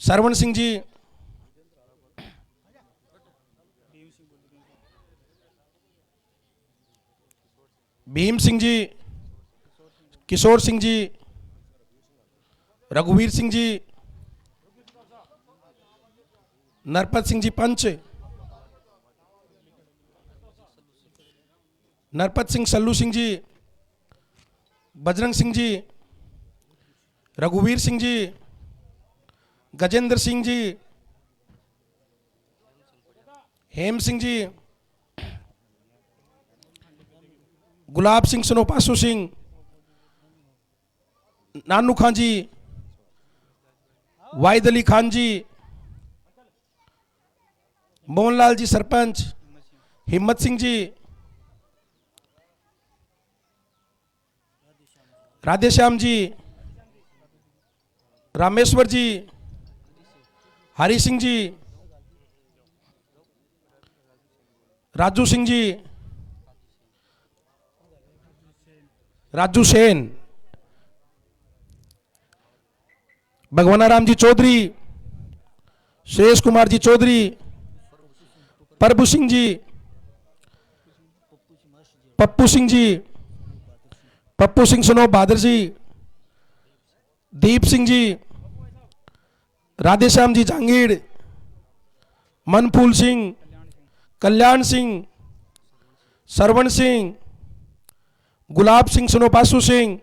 सरवण सिंह जी, भीम सिंह जी, किशोर सिंह जी, रघुवीर सिंह जी, नरपत सिंह जी पंच, नरपत सिंह सल्लू सिंह जी, बजरंग सिंह जी, रघुवीर सिंह जी, गजेंद्र सिंह जी, हेम सिंह जी, गुलाब सिंह सनोपासु सिंह, नानू खान जी, वाहिद अली खान जी, मोहनलाल जी सरपंच, हिम्मत सिंह जी, राधेश्याम जी, रामेश्वर जी, हरि सिंह जी, राजू सिंह जी, राजू सेन, भगवानाराम जी चौधरी, श्रेयस कुमार जी चौधरी, प्रभु सिंह जी, पप्पू सिंह जी, पप्पू सिंह सनोप बहादुर जी, दीप सिंह जी, राधेश्याम जी जहांगीर, मनफूल सिंह, कल्याण सिंह, सरवण सिंह, गुलाब सिंह सनोपासु सिंह,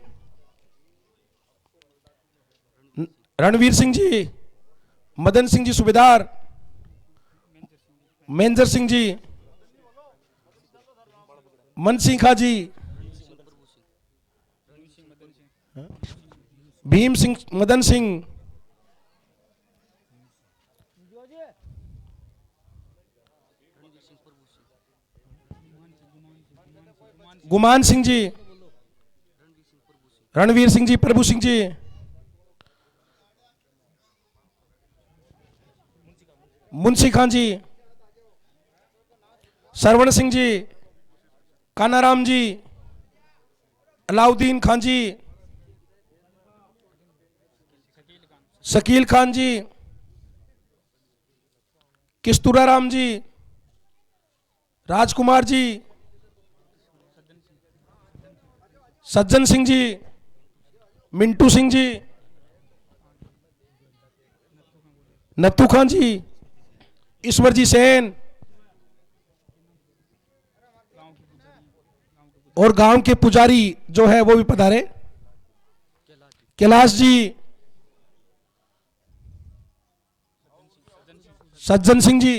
रणवीर सिंह जी, मदन सिंह जी सूबेदार, मेंजर सिंह जी, मन सिंह खा जी, भीम सिंह, मदन सिंह, गुमान सिंह जी, रणवीर सिंह जी, प्रभु सिंह जी, मुंशी खान जी, सरवण सिंह जी, कानाराम जी, अलाउद्दीन खान जी, शकील खान जी, किस्तूराराम जी, राजकुमार जी, सज्जन सिंह जी, मिंटू सिंह जी, नत्थू खान जी, ईश्वर जी सेन और गांव के पुजारी जो है वो भी पधारे, कैलाश जी, सज्जन सिंह जी,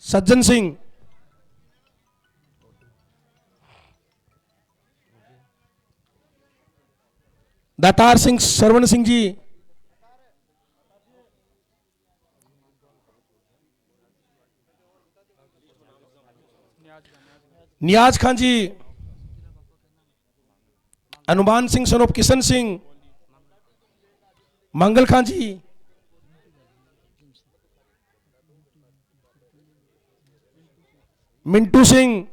सज्जन सिंह, दातार सिंह, सरवण सिंह जी, नियाज खान जी, अनुमान सिंह सनोप किशन सिंह, मंगल खान जी, मिंटू सिंह,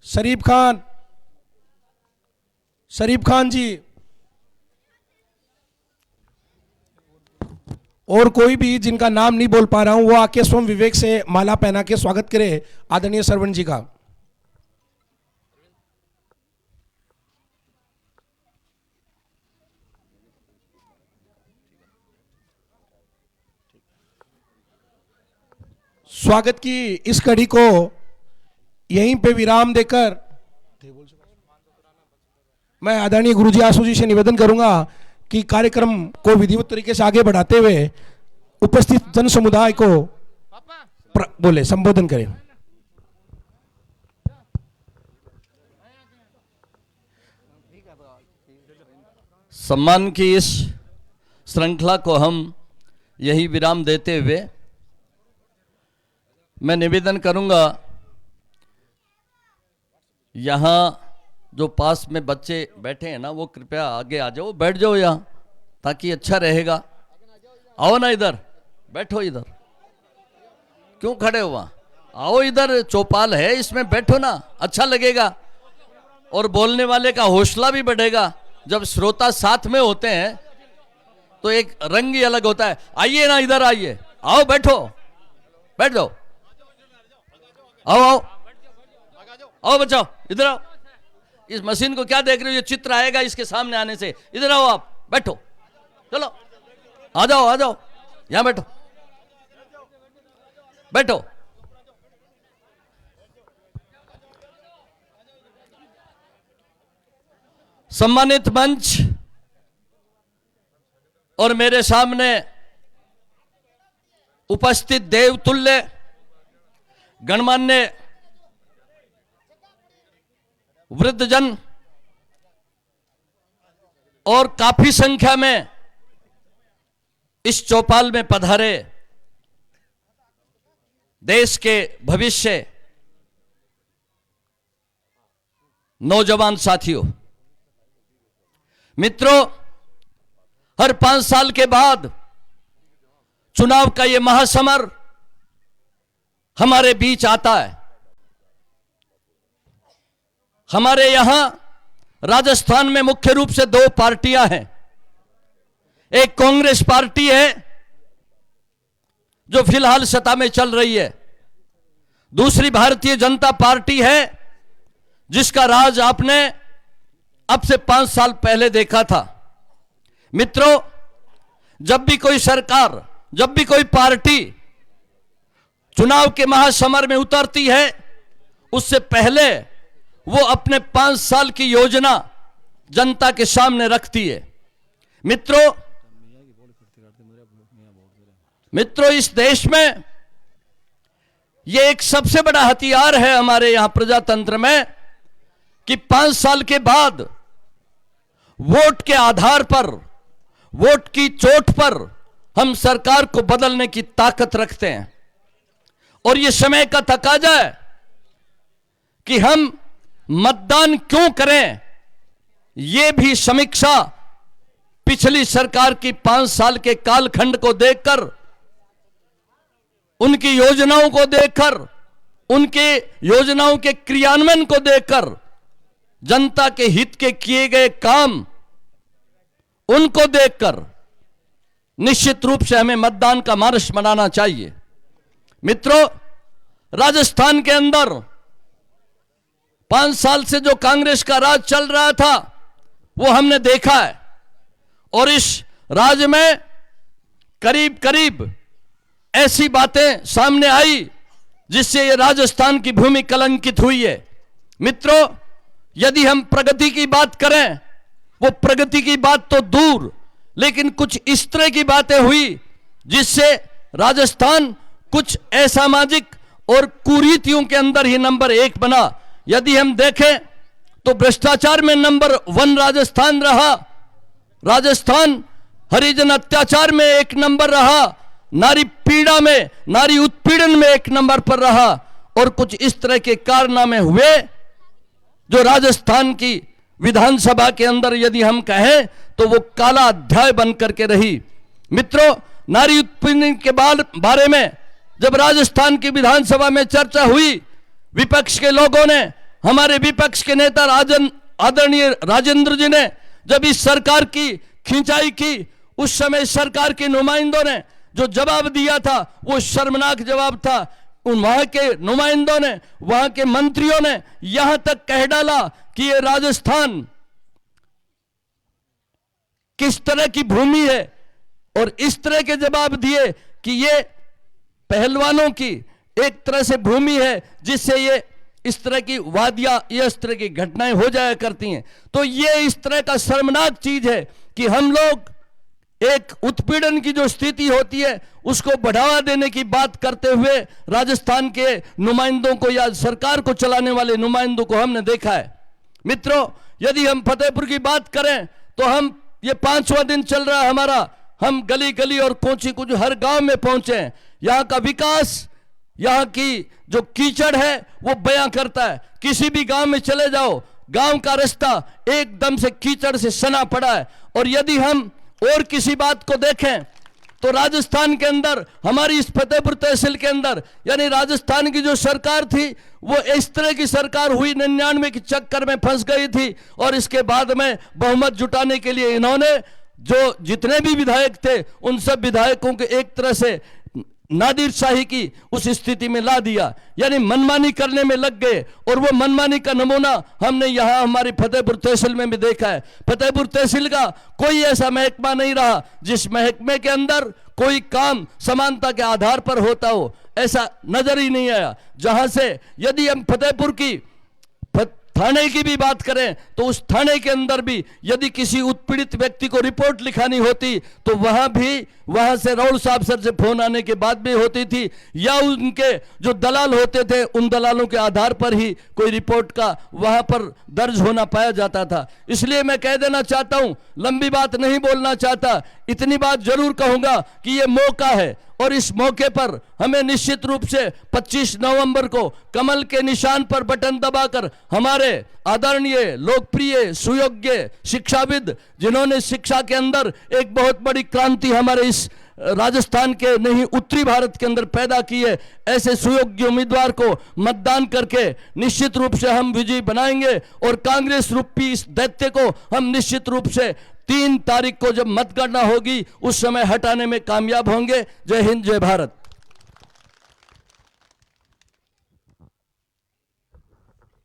शरीफ खान जी, और कोई भी जिनका नाम नहीं बोल पा रहा हूं वो आके स्वयं विवेक से माला पहना के स्वागत करे आदरणीय सरवण जी का। स्वागत की इस कड़ी को यहीं पे विराम देकर मैं आदरणीय गुरुजी आशु जी से निवेदन करूंगा कि कार्यक्रम को विधिवत तरीके से आगे बढ़ाते हुए उपस्थित जन समुदाय को बोले संबोधन करें। सम्मान की इस श्रृंखला को हम यही विराम देते हुए मैं निवेदन करूंगा, यहाँ जो पास में बच्चे बैठे हैं ना वो कृपया आगे आ जाओ, बैठ जाओ यहाँ ताकि अच्छा रहेगा। आओ ना इधर, बैठो इधर, क्यों खड़े हो वहाँ, आओ इधर, चौपाल है इसमें बैठो ना, अच्छा लगेगा और बोलने वाले का हौसला भी बढ़ेगा। जब श्रोता साथ में होते हैं तो एक रंग ही अलग होता है। आइए ना, इधर आइए, आओ बैठो, बैठ जाओ, आओ आओ आओ बच्चों, इधर आओ। इस मशीन को क्या देख रहे हो, ये चित्र आएगा इसके सामने आने से। इधर आओ, आप बैठो, चलो आ जाओ, आ जाओ, यहां बैठो, बैठो। सम्मानित मंच और मेरे सामने उपस्थित देवतुल्य गणमान्य वृद्धजन और काफी संख्या में इस चौपाल में पधारे देश के भविष्य नौजवान साथियों, मित्रों, हर 5 साल के बाद चुनाव का यह महासमर हमारे बीच आता है। हमारे यहां राजस्थान में मुख्य रूप से 2 पार्टियां हैं। एक कांग्रेस पार्टी है जो फिलहाल सत्ता में चल रही है, दूसरी भारतीय जनता पार्टी है जिसका राज आपने अब से 5 साल पहले देखा था। मित्रों, जब भी कोई सरकार, जब भी कोई पार्टी चुनाव के महासमर में उतरती है, उससे पहले वो अपने 5 साल की योजना जनता के सामने रखती है। मित्रों, इस देश में ये एक सबसे बड़ा हथियार है हमारे यहां प्रजातंत्र में कि 5 साल के बाद वोट के आधार पर, वोट की चोट पर हम सरकार को बदलने की ताकत रखते हैं। और ये समय का तकाजा है कि हम मतदान क्यों करें, यह भी समीक्षा पिछली सरकार की 5 साल के कालखंड को देखकर, उनकी योजनाओं को देखकर, उनके योजनाओं के क्रियान्वयन को देखकर, जनता के हित के किए गए काम उनको देखकर निश्चित रूप से हमें मतदान का मार्च बनाना चाहिए। मित्रों, राजस्थान के अंदर 5 साल से जो कांग्रेस का राज चल रहा था वो हमने देखा है, और इस राज्य में करीब करीब ऐसी बातें सामने आई जिससे ये राजस्थान की भूमि कलंकित हुई है। मित्रों, यदि हम प्रगति की बात करें, वो प्रगति की बात तो दूर, लेकिन कुछ इस तरह की बातें हुई जिससे राजस्थान कुछ असामाजिक और कुरीतियों के अंदर ही नंबर 1 बना। यदि हम देखें तो भ्रष्टाचार में नंबर 1 राजस्थान रहा, राजस्थान हरिजन अत्याचार में 1 नंबर रहा, नारी पीड़ा में, नारी उत्पीड़न में 1 नंबर पर रहा, और कुछ इस तरह के कारनामे हुए जो राजस्थान की विधानसभा के अंदर यदि हम कहें तो वो काला अध्याय बन करके रही। मित्रों, नारी उत्पीड़न के बारे में जब राजस्थान की विधानसभा में चर्चा हुई, विपक्ष के लोगों ने, हमारे विपक्ष के नेता आदरणीय राजेंद्र जी ने जब इस सरकार की खिंचाई की, उस समय सरकार के नुमाइंदों ने जो जवाब दिया था वो शर्मनाक जवाब था। वहां के नुमाइंदों ने, वहां के मंत्रियों ने यहां तक कह डाला कि ये राजस्थान किस तरह की भूमि है, और इस तरह के जवाब दिए कि ये पहलवानों की एक तरह से भूमि है जिससे ये इस तरह की वादियां, ये इस तरह की घटनाएं हो जाया करती हैं। तो ये इस तरह का शर्मनाक चीज है कि हम लोग एक उत्पीड़न की जो स्थिति होती है उसको बढ़ावा देने की बात करते हुए राजस्थान के नुमाइंदों को या सरकार को चलाने वाले नुमाइंदों को हमने देखा है। मित्रों, यदि हम फतेहपुर की बात करें तो हम, ये 5वां दिन चल रहा है हमारा, हम गली गली और कोची कुछ हर गांव में पहुंचे। यहां का विकास, यहां की जो कीचड़ है वो बयां करता है। किसी भी गांव में चले जाओ, गांव का रास्ता एकदम से कीचड़ से सना पड़ा है। और यदि हम और किसी बात को देखें तो राजस्थान के अंदर, हमारी इस फतेहपुर तहसील के अंदर, यानी राजस्थान की जो सरकार थी वो इस तरह की सरकार हुई 99 के चक्कर में फंस गई थी, और इसके बाद में बहुमत जुटाने के लिए इन्होंने जो जितने भी विधायक थे उन सब विधायकों के एक तरह से नादिर शाही की उस स्थिति में ला दिया, यानी मनमानी करने में लग गए। और वो मनमानी का नमूना हमने यहां हमारी फतेहपुर तहसील में भी देखा है। फतेहपुर तहसील का कोई ऐसा महकमा नहीं रहा जिस महकमे के अंदर कोई काम समानता के आधार पर होता हो, ऐसा नजर ही नहीं आया। जहां से यदि हम फतेहपुर की थाने की भी बात करें तो उस थाने के अंदर भी यदि किसी उत्पीड़ित व्यक्ति को रिपोर्ट लिखानी होती तो वहां से राउल साहब सर से फोन आने के बाद भी होती थी, या उनके जो दलाल होते थे उन दलालों के आधार पर ही कोई रिपोर्ट का वहां पर दर्ज होना पाया जाता था। इसलिए मैं कह देना चाहता हूं, लंबी बात नहीं बोलना चाहता, इतनी बात जरूर कहूंगा कि यह मौका है और इस मौके पर हमें निश्चित रूप से 25 नवंबर को कमल के निशान पर बटन दबाकर हमारे आदरणीय, लोकप्रिय, सुयोग्य शिक्षाविद, जिन्होंने शिक्षा के अंदर एक बहुत बड़ी क्रांति हमारे इस राजस्थान के नहीं उत्तरी भारत के अंदर पैदा की है, ऐसे सुयोग्य उम्मीदवार को मतदान करके निश्चित रूप से हम विजयी बनाएंगे और कांग्रेस रूपी इस दैत्य को हम निश्चित रूप से 3 तारीख को जब मतगणना होगी उस समय हटाने में कामयाब होंगे। जय हिंद, जय भारत।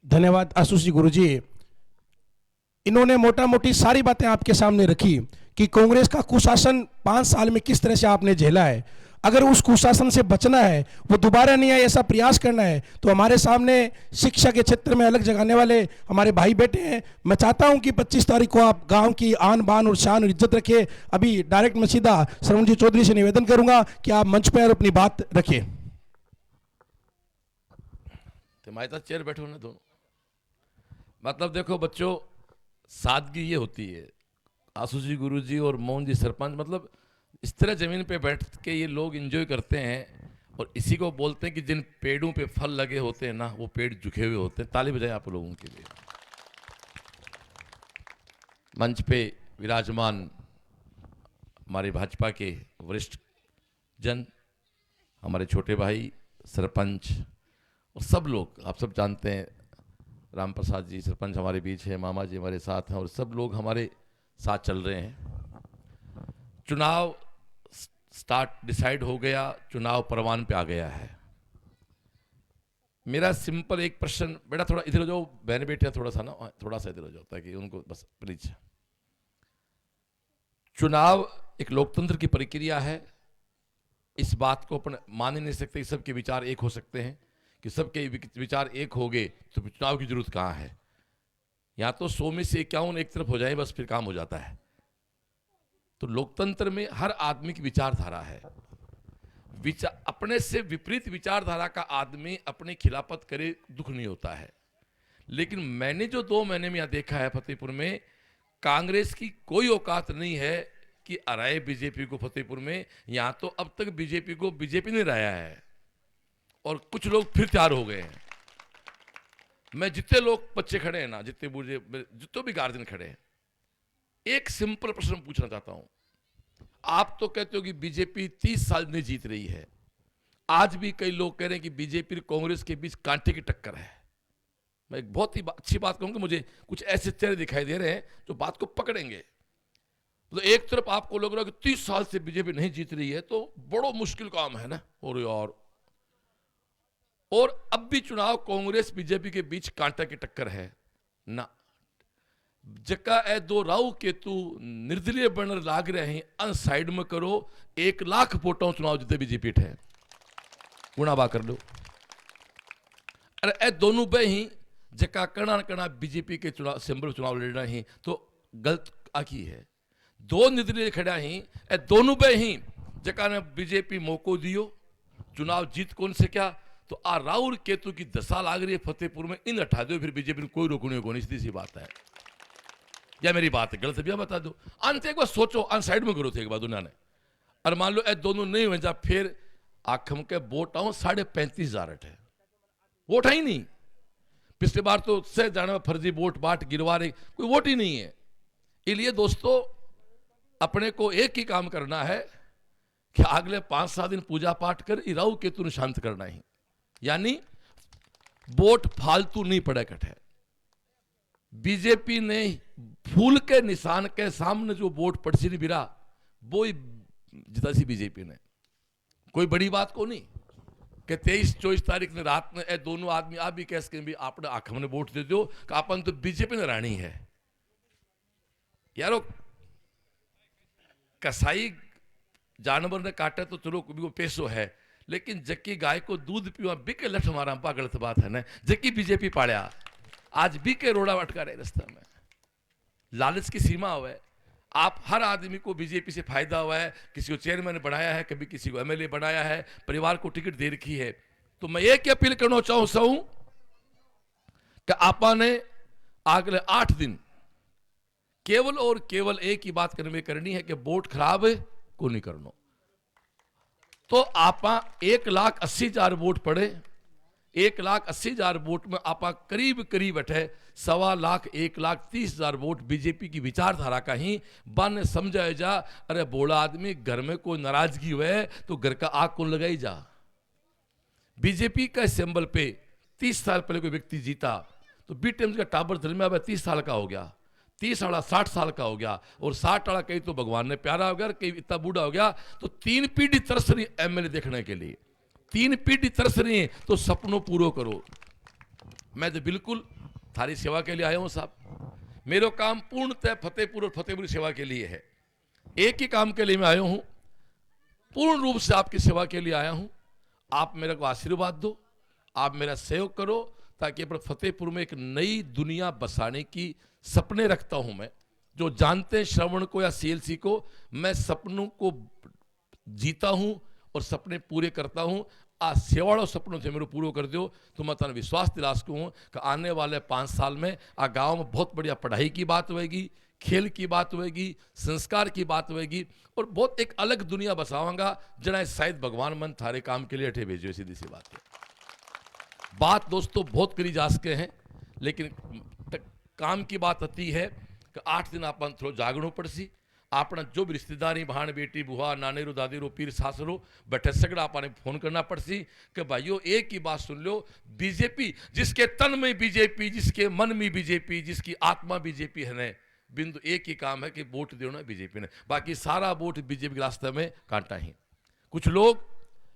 धन्यवाद आशुष जी, गुरुजी। इन्होंने मोटा मोटी सारी बातें आपके सामने रखी कि कांग्रेस का कुशासन 5 साल में किस तरह से आपने झेला है। अगर उस कुशासन से बचना है, वो दोबारा नहीं आए ऐसा प्रयास करना है, तो हमारे सामने शिक्षा के क्षेत्र में अलग जगाने वाले हमारे भाई बेटे हैं। मैं चाहता हूं कि 25 तारीख को आप गांव की आन बान और शान और इज्जत रखें। अभी डायरेक्ट मैं सीधा श्रवण चौधरी से निवेदन करूंगा कि आप मंच पर अपनी बात रखें। तुम्हारे साथ चेयर बैठो ना दोनों। मतलब देखो बच्चों, सादगी ये होती है। आशु जी, गुरु जी और मोहन जी सरपंच, मतलब इस तरह जमीन पे बैठ के ये लोग एंजॉय करते हैं और इसी को बोलते हैं कि जिन पेड़ों पे फल लगे होते हैं ना, वो पेड़ झुके हुए होते हैं। ताली बजाएं आप लोगों के लिए। मंच पे विराजमान हमारे भाजपा के वरिष्ठ जन, हमारे छोटे भाई सरपंच और सब लोग, आप सब जानते हैं, राम प्रसाद जी सरपंच हमारे बीच है, मामा जी हमारे साथ हैं और सब लोग हमारे साथ चल रहे हैं। चुनाव स्टार्ट डिसाइड हो गया, चुनाव परवान पे आ गया है। मेरा सिंपल एक प्रश्न, बेटा थोड़ा इधर हो जाओ, बहन बेटियां थोड़ा सा ना, थोड़ा सा इधर हो जाओ ताकि उनको बस प्लीज। चुनाव एक लोकतंत्र की प्रक्रिया है, इस बात को अपन मान ही नहीं सकते कि सबके विचार एक हो सकते हैं। कि सबके विचार एक हो गए तो चुनाव की जरूरत कहाँ है। या तो 100 में से 51 एक तरफ हो जाए, बस फिर काम हो जाता है। तो लोकतंत्र में हर आदमी की विचारधारा है। अपने से विपरीत विचारधारा का आदमी अपने खिलाफत करे, दुख नहीं होता है। लेकिन मैंने जो 2 महीने में यहां देखा है फतेहपुर में, कांग्रेस की कोई औकात नहीं है कि हराए बीजेपी को फतेहपुर में। यहां तो अब तक बीजेपी को बीजेपी ने हराया है और कुछ लोग फिर तैयार हो गए हैं। मैं जितने लोग बच्चे खड़े हैं ना, जितने बूढ़े, जितने भी गार्जियन खड़े हैं, एक सिंपल प्रश्न पूछना चाहता हूं। आप तो कहते हो कि बीजेपी 30 साल नहीं जीत रही है। आज भी कई लोग कह रहे हैं कि बीजेपी और कांग्रेस के बीच कांटे की टक्कर है। मैं एक बहुत ही अच्छी बात कहूंगा, मुझे कुछ ऐसे चेहरे दिखाई दे रहे हैं जो बात को पकड़ेंगे। तो एक तरफ आपको लग रहा है कि 30 साल से बीजेपी नहीं जीत रही है तो बड़ा मुश्किल काम है ना, और अब भी चुनाव कांग्रेस बीजेपी के बीच कांटा की टक्कर है ना। जका ए 2 राहु केतु निर्दलीय बनर लाग रहे हैं, अन साइड में करो, 1 लाख वोटों चुनाव जीते बीजेपी है, गुणाबा कर लो। अरे ए दोनों बे ही जका कणा कणा बीजेपी के चुनाव सिंबल चुनाव लड़ रहे हैं तो गलत आकी है। 2 निर्दलीय खड़ा ही, ए दोनों बे ही जका ने बीजेपी मौको दियो, चुनाव जीत कौन से क्या। तो आ राहुल केतु की दशा लाग रही है फतेहपुर में, इन हटा दो, फिर बीजेपी में कोई रोकने को नहीं। सीधी सी बात है। या मेरी बात है गलत है, बता दो। अंत एक बार सोचो, अन साइड में करो थे एक बार दुनिया ने। और मान लो ए दोनों नहीं हो जा, फिर आखम के वोट आऊं 35,500 है, वोट है ही नहीं। पिछली बार तो सह जाने में फर्जी वोट बाट गिरवा रहे, कोई वोट ही नहीं है। इसलिए दोस्तों, अपने को एक ही काम करना है कि अगले 5-7 दिन पूजा पाठ कर राहु केतु ने शांत करना ही, यानी वोट फालतू नहीं पड़े कट है। बीजेपी ने फूल के निशान के सामने जो वोट पड़सी नहीं बिरा वो ही जिता सी बीजेपी ने। कोई बड़ी बात को नहीं कि 23-24 तारीख ने रात में ए दोनों आदमी आप भी कह सकें भी आपने आंख में वोट दे दो कि अपन तो बीजेपी ने रानी है। यारो कसाई जानवर ने काटा तो चलो वो पैसो है, लेकिन जक्की गाय को दूध पीवा बिके लठ मारा पा गलत बात है ना। जक्की बीजेपी पाड़िया आज बिके रोड़ा अटका रहे रास्ते में। लालच की सीमा हुआ है। आप हर आदमी को बीजेपी से फायदा हुआ है, किसी को चेयरमैन बनाया है, कभी किसी को एमएलए बनाया है, परिवार को टिकट दे रखी है। तो मैं एक अपील करना चाहूं सऊ कि आपा ने अगले 8 दिन केवल और केवल एक ही बात करनी है कि वोट खराब है को नहीं करना। तो आपा 1,80,000 वोट पड़े, 1,80,000 वोट में आपा करीब करीब बैठे 1,00,000 1,30,000 वोट बीजेपी की विचारधारा का ही बन समझाया जा। अरे बोला आदमी घर में कोई नाराजगी हुए तो घर का आग कौन लगाई जा। बीजेपी का सिंबल पे 30 साल पहले कोई व्यक्ति जीता तो बीटेम्स का टाबर जन्मा 30 साल का हो गया, 30 वाला 60 साल का हो गया, और 60 वाला कहीं तो भगवान ने प्यारा हो गया, कहीं इतना बूढ़ा हो गया। तो 3 पीढ़ी तरस रही एमएलए देखने के लिए, 3 पीढ़ी तरस रही है। तो सपनों पूरो करो। मैं तो बिल्कुल थारी सेवा के लिए आया हूं साहब। मेरा काम पूर्णतः फतेहपुर और फतेहपुरी सेवा के लिए है। एक ही काम के लिए मैं आया हूं, पूर्ण रूप से आपकी सेवा के लिए आया हूं। आप मेरे को आशीर्वाद दो, आप मेरा सहयोग करो, ताकि अपने फतेहपुर में एक नई दुनिया बसाने की सपने रखता हूं मैं। जो जानते हैं श्रवण को या सीएलसी को, मैं सपनों को जीता हूं और सपने पूरे करता हूं। आ सेवाड़ो सपनों से मेरे पूरा कर दो तो मैं तुम्हें विश्वास दिला सकूँ कि आने वाले 5 साल में आ गांव में बहुत बढ़िया पढ़ाई की बात होगी, खेल की बात होगी, संस्कार की बात होगी, और बहुत एक अलग दुनिया बसाऊंगा जना शायद भगवान मन थारे काम के लिए अठे भेजो। सीधी सी बात है। बात दोस्तों बहुत करी जा सके हैं, लेकिन काम की बात आती है कि 8 दिन अपन थोड़ा जागणो पड़सी। अपना जो भी रिश्तेदारी भाण बेटी बुआ नानेरो दादेरो पीर सासरो बैठे सगड़ा अपने फोन करना पड़सी कि भाइयों एक ही बात सुन लो, बीजेपी जिसके तन में बीजेपी, जिसके मन में बीजेपी, जिसकी आत्मा बीजेपी है ने, बिंदु एक ही काम है कि वोट देना बीजेपी ने, बाकी सारा वोट बीजेपी के रास्ते में कांटा ही। कुछ लोग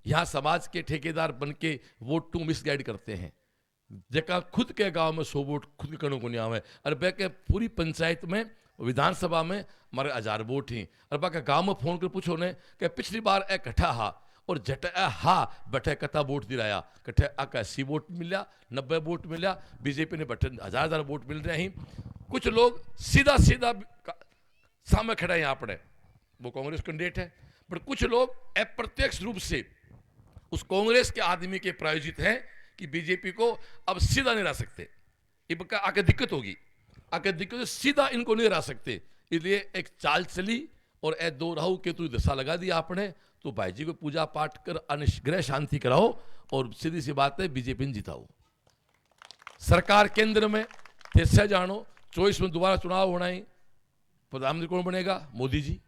यहाँ समाज के ठेकेदार बन के वोट टू मिसगाइड करते हैं। जगह खुद के गांव में 100 वोट खुद के कणों को नहीं आवे, और बैके पूरी पंचायत में विधानसभा में हमारे 1000 वोट ही, और बाकी गांव में फोन कर पूछो ने कि पिछली बार ए कट्ठा हा और जटा हा बैठे कता वोट दिलाया, कट्ठे आका 80 वोट मिला, 90 वोट मिला, बीजेपी ने बैठे 1000 वोट मिल रहे हैं। कुछ लोग सीधा सीधा सामने खड़े हैं अपने, वो कांग्रेस कैंडिडेट है, पर कुछ लोग अप्रत्यक्ष रूप से उस कांग्रेस के आदमी के प्रायोजित हैं कि बीजेपी को अब सीधा नहीं रह सकते, इनका आगे दिक्कत होगी, आगे दिक्कत सीधा इनको नहीं रह सकते। इसलिए एक चाल चली और ए 2 राहु केतु दशा लगा दिया आपने। तो भाई जी को पूजा पाठ कर अनुग्रह शांति कराओ और सीधी सी बात है बीजेपी ने जिताओ। सरकार केंद्र में कैसे जानो 24 में दोबारा चुनाव होना है, प्रधानमंत्री कौन बनेगा? मोदी जी।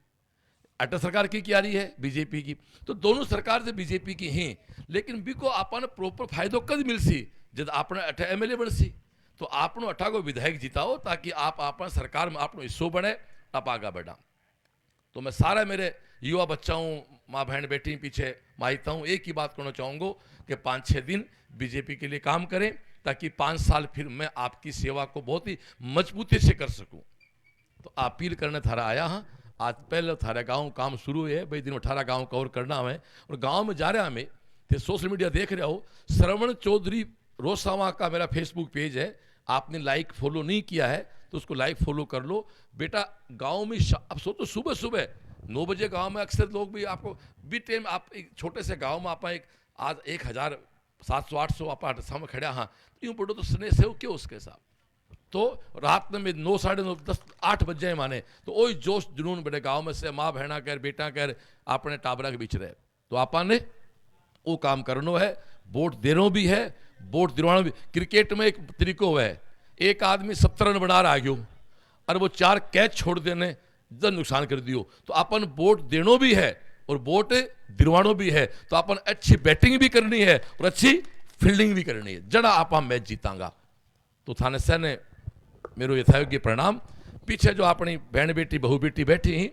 अटल सरकार की क्या रही है? बीजेपी की। तो दोनों सरकार से बीजेपी की हैं, लेकिन भी को आपने प्रॉपर फायदो कद मिल सी जब आपने 8 एमएलए बन सी। तो आपनो 8 को विधायक जिताओ ताकि आप अपना सरकार में आपनो हिस्सों बने, आप आगा बढ़ा। तो मैं सारा मेरे युवा बच्चाओं, माँ बहन बेटी पीछे माहिता हूँ, एक ही बात कहना चाहूँगा कि 5-6 दिन बीजेपी के लिए काम करें ताकि 5 साल फिर मैं आपकी सेवा को बहुत ही मजबूती से कर सकूँ। तो अपील करने थारा आया हाँ। आज पहले थारे गांव काम शुरू है भाई, दिन 18 गांव कवर करना हमें, और गांव में जा रहे हमें तो सोशल मीडिया देख रहे हो, श्रवण चौधरी रोसावा का मेरा फेसबुक पेज है, आपने लाइक फॉलो नहीं किया है तो उसको लाइक फॉलो कर लो बेटा। गांव में अब सोचो सुबह सुबह 9 बजे गांव में अक्सर लोग भी आपको भी टाइम, आप एक छोटे से गांव में आप एक आज 1700-800 आप सामने खड़ा हाँ, यूँ पढ़ो तो स्नेह से हो क्यों उसके साथ। तो रात में 9, 9:30, 10, 8 बज जाए माने तो वही जोश जुनून बड़े गांव में से माँ बहना कह बेटा कह अपने टाबरा के बीच रहे। तो आपा ने वो काम करना है, वोट देना भी है, वोट दिलवाना भी। क्रिकेट में एक तरीको है, एक आदमी 70 रन बना रहा गयो और वो 4 कैच छोड़ देने जब नुकसान कर दियो। तो अपन वोट देना भी है और वोट दिलवाना भी है। तो अपन अच्छी बैटिंग भी करनी है और अच्छी फील्डिंग भी करनी है, जड़ा आप मैच जीतांगा। तो थाने सह ने मेरो यथायोग्य प्रणाम। पीछे जो अपनी बहन बेटी बहू बेटी बैठी ही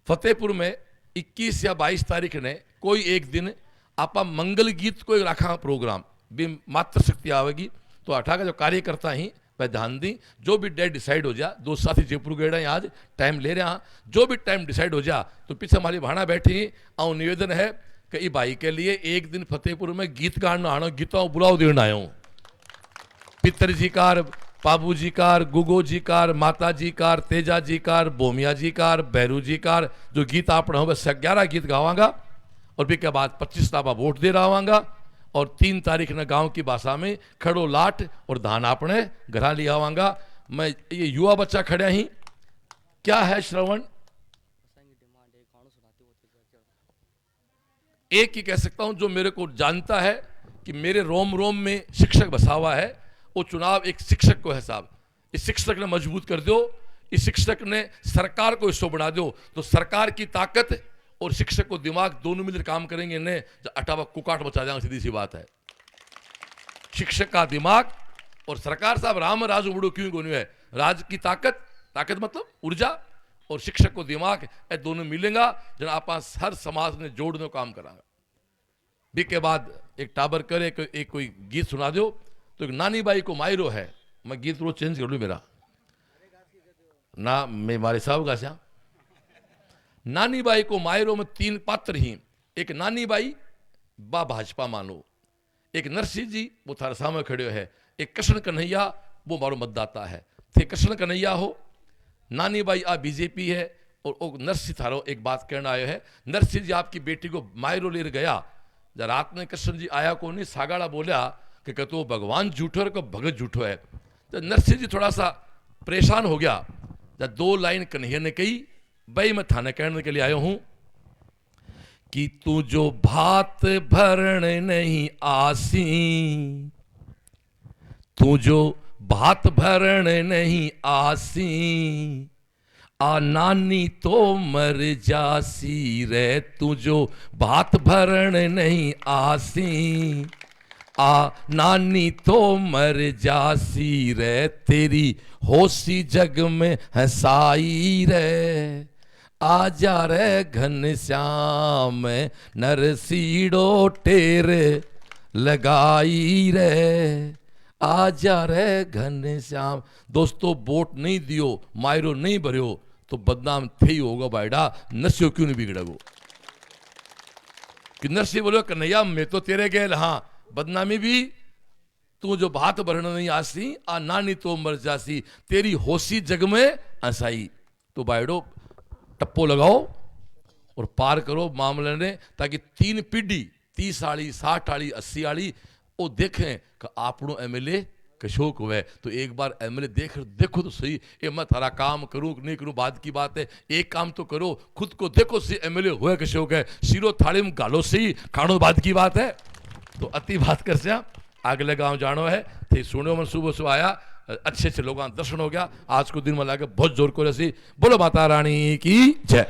फतेहपुर में 21 या 22 तारीख ने कोई एक दिन आपा मंगल गीत को रखा प्रोग्राम भी मात्र शक्ति आवेगी तो अठा का जो कार्यकर्ता ही वह ध्यान दी जो भी डेट डिसाइड हो जा। दो साथी जयपुर गए हैं आज टाइम ले रहे हैं, जो भी टाइम डिसाइड हो जा तो पीछे हमारी भाणा बैठी और निवेदन है कि भाई के लिए एक दिन फतेहपुर में गीत गाना आना गीतों बुलाओ देना आयो। पितर जी कार, बाबू जी कार, गुगो जी कार, माता जी कार, तेजा जी कार, बोमिया जी कार, बैरू जी कार, जो गीत आपने हो बस 11 गीत गावांगा और भी के बाद 25 ताबा वोट दे रहा और 3 तारीख ने गांव की भाषा में खड़ो लाट और धान आपने घरा लिया आवांगा। मैं ये युवा बच्चा खड़े ही क्या है श्रवण, एक ही कह सकता हूं जो मेरे को जानता है कि मेरे रोम रोम में शिक्षक बसा हुआ है, वो चुनाव एक शिक्षक को है साहब। इस शिक्षक ने मजबूत कर दो, इस शिक्षक ने सरकार को हिस्सों बना दो तो सरकार की ताकत और शिक्षक को दिमाग दोनों मिलकर काम करेंगे ने अटावा कुकाट बचा जाएंगे। सीधी सी बात है, शिक्षक का दिमाग और सरकार साहब राम राज उबड़ो क्यों गोन्यू है। राज की ताकत, ताकत मतलब ऊर्जा और शिक्षक को दिमाग ये दोनों मिलेगा जन आप हर समाज ने जोड़ने काम करांगा। भी के बाद एक टाबर करे एक कोई गीत सुना दो तो एक नानी बाई को मायरो है। मैं गीत रोज चेंज कर लू मेरा ना, मैं मारे साहब का श्याम नानी बाई को मायरो में 3 पात्र ही, एक नानी बाई बा भाजपा मानो, एक नरसिंह जी वो थारे सामने खड़े है, एक कृष्ण कन्हैया वो मारो मतदाता है। थे कृष्ण कन्हैया हो, नानी बाई आ बीजेपी है और नरसिंह थारो एक बात कहना आयो है। नरसिंह जी आपकी बेटी को मायरो ले गया, जब रात में कृष्ण जी आया को नहीं सागाड़ा बोलिया कि कहते भगवान झूठो है भगत झूठो है। जब नरसिंह जी थोड़ा सा परेशान हो गया, जब 2 लाइन कन्हैया ने कही भाई मैं थाने कहने के लिए आया हूं कि तू जो भात भरण नहीं आसी, तू जो भात भरण नहीं आसी, आ नानी तो मर जासी रे। तू जो भात भरण नहीं आसी, आ नानी तो मर जासी रे। तेरी होसी जग में हंसाई रे, आजा रे घनश्याम नरसीड़ो टेर लगाई रे, आजा रे घनश्याम। दोस्तों वोट नहीं दियो, मायरो नहीं भरियो तो बदनाम थे ही होगा बायडा। नरसिंह क्यों नहीं बिगड़ेगो कि नरसिंह बोलो कन्हैया मैं तो तेरे गेल, हाँ बदनामी भी तू जो भात भरण नहीं आसी, आ नानी तो मर जासी, तेरी होशी जग में हंसाई। तो बायडो टप्पो लगाओ और पार करो मामले ने, ताकि 3 पीढ़ी 30 वाली 60 वाली 80 वाली वो देखें कि आपनो एमएलए कशोक हुए। तो एक बार एमएलए देखो तो सही, ये मैं थारा काम करूं नहीं करूं बाद की बात है, एक काम तो करो खुद को देखो सही एमएलए हुए कशोक है। सीरो थाली में गालो सही खानो बाद की बात है। तो अति बात कर से अगले गांव जानो है थे सुनो मन सुबह सुबह आया, अच्छे लोगों का दर्शन हो गया। आज को दिन में लाके बहुत जोर को रसी। बोलो माता रानी की जय।